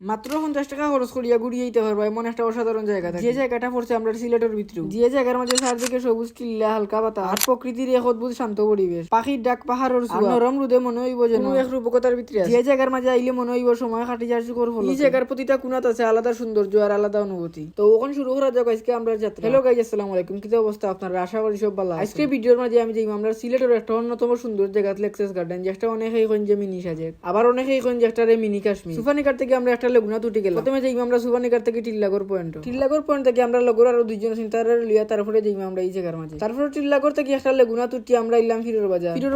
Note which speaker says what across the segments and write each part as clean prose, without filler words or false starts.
Speaker 1: মাত্র 50 টাকা খরচ করিয়া ঘুরিয়ে দিতে পারবো এমন একটা অসাধারণ জায়গা। যে জায়গাটা পড়ছে আমরা সিলেটের ভিতরে, যে জায়গার মাঝে চারদিকে সবুজ টিল্লা হালকা বাতাস আর প্রকৃতির এক অদ্ভুত শান্ত পরিবেশ, পাখির ডাক, পাহাড়ের ছোঁয়া, নরম রোদে মনে হইব যেন এক রূপকতার ভিতরে আছে। যে জায়গার মাঝে আইলে মনে হইব সময় কাটি যার সুখর হল। এই জায়গার প্রতিটা কোণাত আছে আলাদা সৌন্দর্য আর আলাদা অনুভূতি। তো ওখানে শুরু করা যাক আজকে আমরা যাত্রা। হ্যালো গাইস, আসসালামু আলাইকুম। কি অবস্থা আপনারা? আশা করি সব ভালো। আজকে ভিডিওর মাঝে আমি যাইব আমরা সিলেটের একটা অন্যতম সুন্দর জায়গা লেকচার্স গার্ডেন, যেটা অনেকেই কইন যে মিনি সাজেক, আবার অনেকেই কইন যে একটা মিনি কাশ্মীর। সুফানিকার থেকে আমরা একটা লেগুনা তুটি গেলাম। প্রথমে যাইব আমরা সুফানিকার থেকে টিল্লাগড় পয়েন্ট থেকে আমরা লগর আরো দুইজন চিন্তারে লিয়া, তারপরে যাইব আমরা এই জায়গার মাঝে। তারপরে টিল্লাগড় থেকে একটা লেগুনা তুটি আমরা ইলাম ফিরোর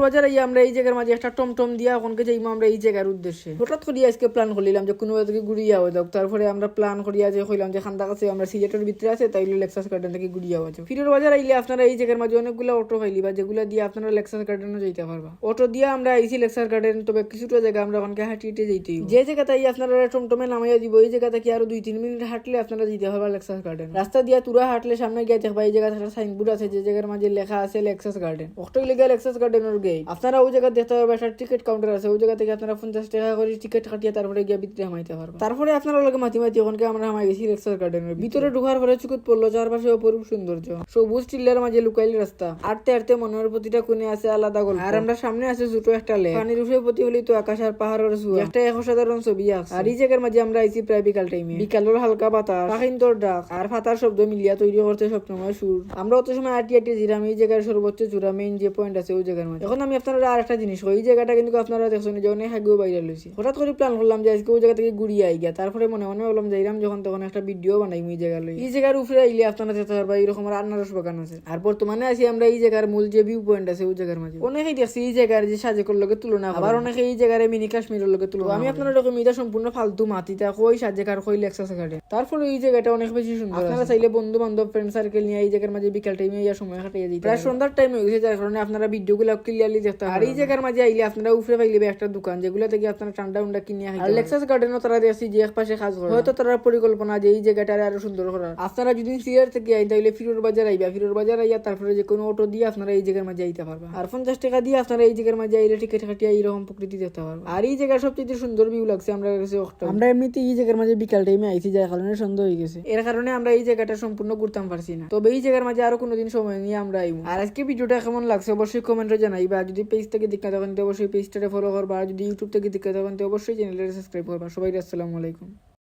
Speaker 1: বাজার আইয়া আমরা এই জায়গার মাঝে একটা টমটম দিয়া ওখানকে যাইব আমরা এই জায়গার উদ্দেশ্যে। হঠাৎ করে আজকে প্ল্যান করলাম যে কোনো থেকে ঘুরিয়া হয়ে যাক। তারপরে আমরা প্ল্যান করিয়া যে কইলাম যে খান্দা কাছে আমরা সিলেটের ভিতরে আছে, তাইলে লেকচার্স গার্ডেন থেকে ঘুরিয়া হয়ে যাক। ফিরোর বাজার আইলে আপনারা এই জায়গার মাঝে অনেকগুলো অটো পাইলিবা, যেগুলা দিয়ে আপনারা লেকচার্স গার্ডেনও যাইতে পারবা। অটো দিয়া আমরা আইছি লেকচার গার্ডেন, তবে কিছুটা জায়গা আমরা ওখানকে হাঁটিয়ে যাইতে। যে জায়গাতে আপনারা টমটমে নামাইয়া দিব, এই জায়গা থেকে আরো 2-3 মিনিট হাঁটলে আপনারা যেতে পারবা লেকচার্স গার্ডেন। রাস্তা দিয়া তুরা হাঁটলে সামনে গিয়ে দেখবা এই জায়গাতে একটা সাইনবোর্ড আছে, যে জায়গার মাঝে লেখা আছে লেকচার্স গার্ডেন। অটোই লেগে লেকচার্স গার্ডেনের গেট। আপনারা ওই জায়গা দেখতে পারবা একটা টিকিট কাউন্টার আছে, ওই জায়গা থেকে আপনারা 50 টাকা করে টিকিট কাটিয়ে তারপরে গিয়ে ভিতরে হামাইতে পারবা। তারপরে আপনারা লগে মাতি ওখানকে আমরা হামাই গেছি লেকচার্স গার্ডেনের ভিতরে। ঢোকার পরে চুকুত পড়লো চারপাশে অপরূপ সৌন্দর্য, সবুজ টিল্লার মাঝে লুকাইল রাস্তা, আটতে আটতে মনের প্রতিটা কোণে আছে আলাদা গল্প। আর আমরা সামনে আছে ছোট একটা লেক, পানির উপরে প্রতিফলিত আকাশ আর পাহাড়ের ছোঁয়া, একটা এক অসাধারণ ছবি আছে। আর এই জায়গার মাঝে আমরা আইছি প্রায় বিকাল টাইমে। বিকালের হালকা বাতাস, পাখির ডাক আর ফাতার শব্দ মিলিয়া তৈরি করতে সবসময় সুর। আমরা অত সময় আটি জিরাম এই জায়গার সর্বোচ্চ চূড়া, মেইন যে পয়েন্ট আছে ওই জায়গার মাঝে। এখন আমি আপনারা আর একটা জিনিস, ওই জায়গাটা কিন্তু আপনারা দেখছেন যে অনেক আগেও বাইরে লইছি। হঠাৎ করে প্ল্যান করলাম যে আজকে ওই জায়গা থেকে ঘুরিয়ে আই গিয়া। তারপরে মনে বললাম যাইরাম যখন তখন একটা ভিডিও বানাই এই জায়গা লই। এই জায়গার উপরে আইলে আপনারা দেখতে পারবা এরকম আনারস বাগান আছে। আর বর্তমানে আছি আমরা এই জায়গার মূল যে ভিউ পয়েন্ট আছে ওই জায়গার মাঝে। অনেকেই দেখছি এই জায়গার যে সাজেকের লগে তুলনা, আবার অনেকে এই জায়গার মিনি কাশ্মীরের লগে তুলনা। আমি আপনারা এরকম এটা সম্পূর্ণ ফালতু মাতিতা কই সাজেকার কই লেকচার্স গার্ডেন। তারপরে এই জায়গাটা অনেক বেশি সুন্দর। আপনারা চাইলে বন্ধু বান্ধব ফ্রেন্ড সার্কেল নিয়ে এই জায়গার মাঝে বিকাল টাইমে ইয়া সময় কাটিয়ে দিতে। প্রায় সন্ধ্যার টাইম হয়ে গেছে, যার কারণে আপনারা ভিডিওগুলো ক্লিয়ারলি দেখতে পারবেন। আর এই জায়গার মাঝে আইলে আপনারা উপরে পাইলে একটা দোকান, যেগুলো থেকে আপনারা ঠান্ডা উন্ডা কিনে খাইতে। আর লেকচার্স গার্ডেনও তারা দেখছি যে এক পাশে কাজ করে, হয়তো তারা পরিকল্পনা যে এই জায়গাটা আরো সুন্দর করার। আপনারা যদি সিলেট থেকে আইন তাইলে ফিরোর বাজার আইবা, ফিরোর বাজার আইয়া তারপরে যে কোনো অটো দিয়ে আপনারা এই জায়গার মাঝে আইতে পারবা। আর 50 টাকা দিয়ে আপনারা এই জায়গার মাঝে আইলে টিকিট কাটিয়ে এইরকম প্রকৃতি দেখতে পারবা। আর এই জায়গার সবচেয়ে সুন্দর ভিউ লাগছে আমরা কাছে। আমরা এমনিতে এই জায়গার মাঝে বিকাল টাইমে আইছি, যার কারণে সন্ধ্যা হয়ে গেছে। এর কারণে আমরা এই জায়গাটা সম্পূর্ণ ঘুরতাম পারছি না। তবে এই জায়গার মাঝে আরো কোনোদিন সময় নিয়ে আমরা আইব। আর আজকে ভিডিওটা কেমন লাগছে অবশ্যই কমেন্টে জানাইবা। যদি পেজ থেকে দেখতে থাকেন তো অবশ্যই পেজটাকে ফলো করবা, আর যদি ইউটিউব থেকে দেখতে থাকেন তো অবশ্যই চ্যানেলটা সাবস্ক্রাইব করবা। সবাই আসসালামু আলাইকুম।